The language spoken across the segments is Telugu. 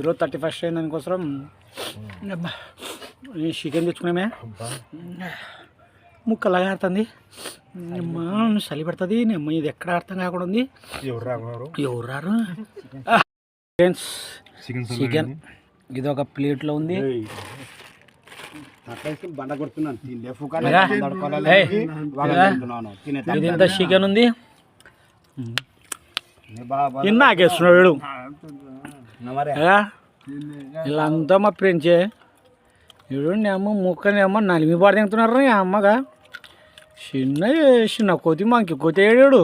ఈరోజు 31st అయిన దానికోసం చికెన్ తెచ్చుకున్నామే. ముక్కలాగా ఆడుతుంది, చలి పెడుతుంది. ఇది ఎక్కడ అర్థం కాకుండా ఉంది. ఎవరు రారు ఫ్రెండ్స్? చికెన్ ఇది ఒక ప్లేట్లో ఉంది. ఇది ఇంత చికెన్ ఉంది. నాకేస్తున్నాడు ఇలా అంతా మా ఫ్రెండ్సే. చూడండి అమ్మ ముక్కనేమో నలిమి పాడు తింటున్నారు అమ్మగా. చిన్న కోతి మాకి కోతి ఏడాడు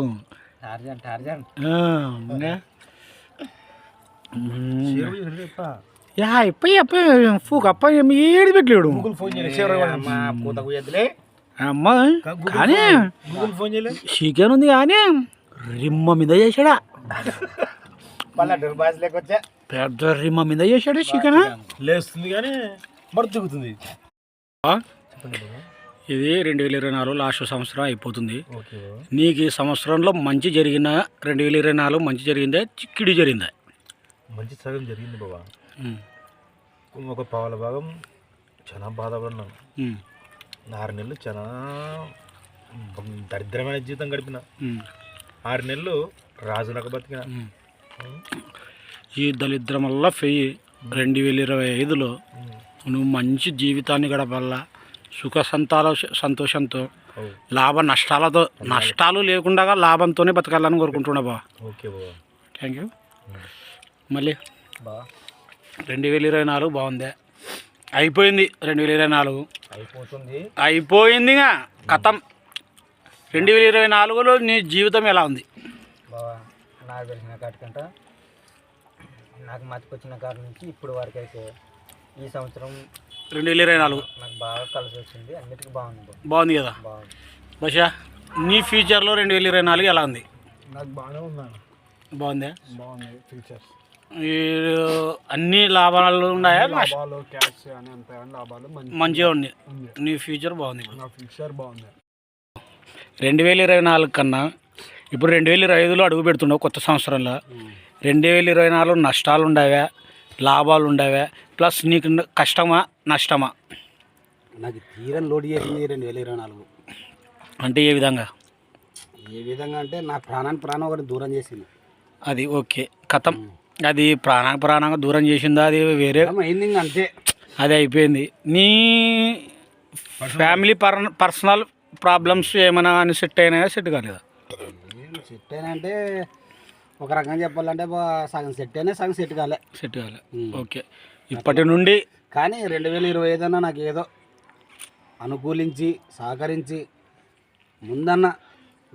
అప్ప ఏడు పెట్టలేడు అమ్మ. కానీ చికెన్ ఉంది కానీ రిమ్మ మీద చేసాడా, పెద్ద రిమ్మ మీద చేసాడు చికెన్. లేస్తుంది కానీ మర్తుకుతుంది. ఇది 2024 లాస్ట్ సంవత్సరం అయిపోతుంది. నీకు ఈ సంవత్సరంలో మంచి జరిగిన 2024 మంచి జరిగిందా చిక్కిడి జరిగిందా? మంచి సగం జరిగింది బాబా. ఒక పావుల భాగం చాలా బాధపడినాను. 6 నెలలు చాలా దరిద్రమైన జీవితం గడిపిన. 6 నెలలు రాజునకు బతికిన. ఈ దరిద్రం వల్ల 2025లో నువ్వు మంచి జీవితాన్ని గడపల్లా, సుఖ సంతోషంతో, లాభ నష్టాలతో, నష్టాలు లేకుండా లాభంతోనే బతకాలని కోరుకుంటున్నా బా. Okay Baba, thank you. మళ్ళీ 2024 బాగుంది, అయిపోయింది. 2024 అయిపోయింది ఇంకా కథం. 2024లో నీ జీవితం ఎలా ఉంది బాబా? నాకు తెలిసిన కాటికంట, నాకు మతికొచ్చిన కాడి నుంచి ఇప్పుడు వరకు అయితే ఈ సంవత్సరం 2024 నాకు బాగా కలిసి వచ్చింది. అన్నిటికీ బాగుంది కదా బషా? నీ ఫ్యూచర్లో 2024 ఎలా ఉంది? నాకు బాగానే ఉన్నాను. బాగుంది ఫ్యూచర్స్ అన్ని లాభాలు ఉన్నాయా? క్యాష్ అని అంత లాభాలు మంచిగా ఉంది. నీ ఫ్యూచర్ బాగుంది. నా ఫ్యూచర్ బాగుంది. 2024 కన్నా ఇప్పుడు 2025లో అడుగు పెడుతున్నావు కొత్త సంవత్సరంలో. 2024 నష్టాలు ఉండవా లాభాలు ఉండవా? ప్లస్ నీకు కష్టమా నష్టమా? నాకు తీరని లోడ్ చేసింది 2024. అంటే ఏ విధంగా అంటే నా ప్రాణం ఒకటి దూరం చేసింది. అది ఓకే కథం. అది ప్రాణంగా దూరం చేసిందా? అది వేరే అయింది అంతే, అది అయిపోయింది. నీ ఫ్యామిలీ పర్సనల్ ప్రాబ్లమ్స్ ఏమైనా అని సెట్ అయినాయా సెట్ కాలేదా? సెట్ అయినా అంటే ఒక రకంగా చెప్పాలంటే సగం సెట్ అయినా సగం సెట్ కాలే. ఓకే. ఇప్పటి నుండి కానీ 2025 అన్నా నాకు ఏదో అనుకూలించి సహకరించి ముందన్న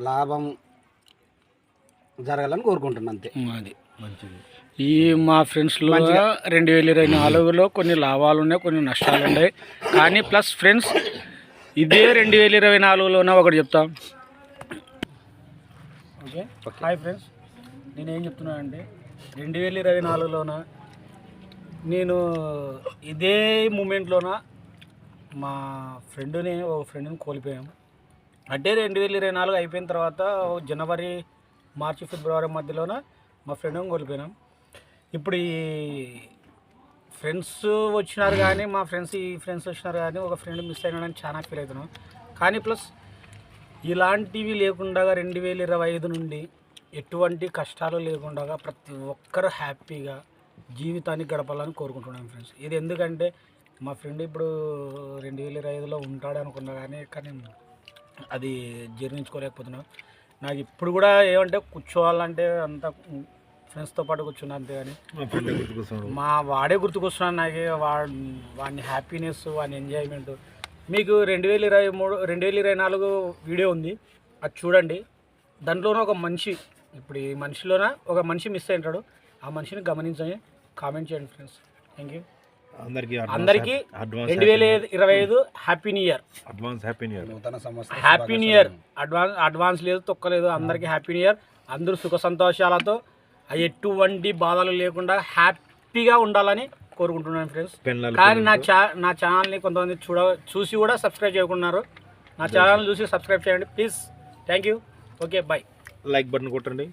లాభం జరగాలని కోరుకుంటున్నాను అంతే. అది మంచిది. ఈ మా ఫ్రెండ్స్లో 2024లో కొన్ని లాభాలు ఉన్నాయి, కొన్ని నష్టాలు ఉన్నాయి. కానీ ప్లస్ ఫ్రెండ్స్ ఇదే 2024లోనే ఒకటి చెప్తా. ఓకే హాయ్ ఫ్రెండ్స్, నేనేం చెప్తున్నానంటే 2024లోన నేను ఇదే మూమెంట్లోన మా ఒక ఫ్రెండ్ని కోల్పోయాము. అంటే 2024 అయిపోయిన తర్వాత జనవరి మార్చి ఫిబ్రవరి మధ్యలోన మా ఫ్రెండ్ని కోల్పోయినాం. ఇప్పుడు ఈ ఫ్రెండ్స్ వచ్చినారు కానీ ఈ ఫ్రెండ్స్ వచ్చినారు కానీ ఒక ఫ్రెండ్ మిస్ అయినాడని చాలా ఫీల్ అవుతున్నాం. కానీ ప్లస్ ఇలాంటివి లేకుండా 2025 నుండి ఎటువంటి కష్టాలు లేకుండా ప్రతి ఒక్కరు హ్యాపీగా జీవితాన్ని గడపాలని కోరుకుంటున్నాను ఫ్రెండ్స్. ఇది ఎందుకంటే మా ఫ్రెండ్ ఇప్పుడు 2025లో ఉంటాడు అనుకున్నా కానీ అది జీర్ణించుకోలేకపోతున్నాను. నాకు ఇప్పుడు కూడా ఏమంటే కూర్చోవాలంటే అంత ఫ్రెండ్స్తో పాటు కూర్చున్నా అంతే. కానీ మా వాడే గుర్తుకొస్తున్నాను నాకు. వాడిని హ్యాపీనెస్, వాడిని ఎంజాయ్మెంట్. మీకు 2024 వీడియో ఉంది, అది చూడండి. దాంట్లోనే ఒక మనిషి, ఇప్పుడు ఈ మనిషిలోన ఒక మనిషి మిస్ అయింటాడు. ఆ మనిషిని గమనించండి, కామెంట్ చేయండి ఫ్రెండ్స్. థ్యాంక్ యూ అందరికీ 2025 happy new year. Happy new year. Advance లేదు, తొక్కలేదు. అందరికీ హ్యాపీ న్యూ ఇయర్. అందరూ సుఖ సంతోషాలతో ఎటువంటి బాధలు లేకుండా హ్యాపీగా ఉండాలని కోరుకుంటున్నాను ఫ్రెండ్స్. కానీ నా ఛానల్ని కొంతమంది చూసి కూడా సబ్స్క్రైబ్ చేయకున్నారు. నా ఛానల్ చూసి సబ్స్క్రైబ్ చేయండి please. Thank you. Okay bye. Like button కొట్టండి.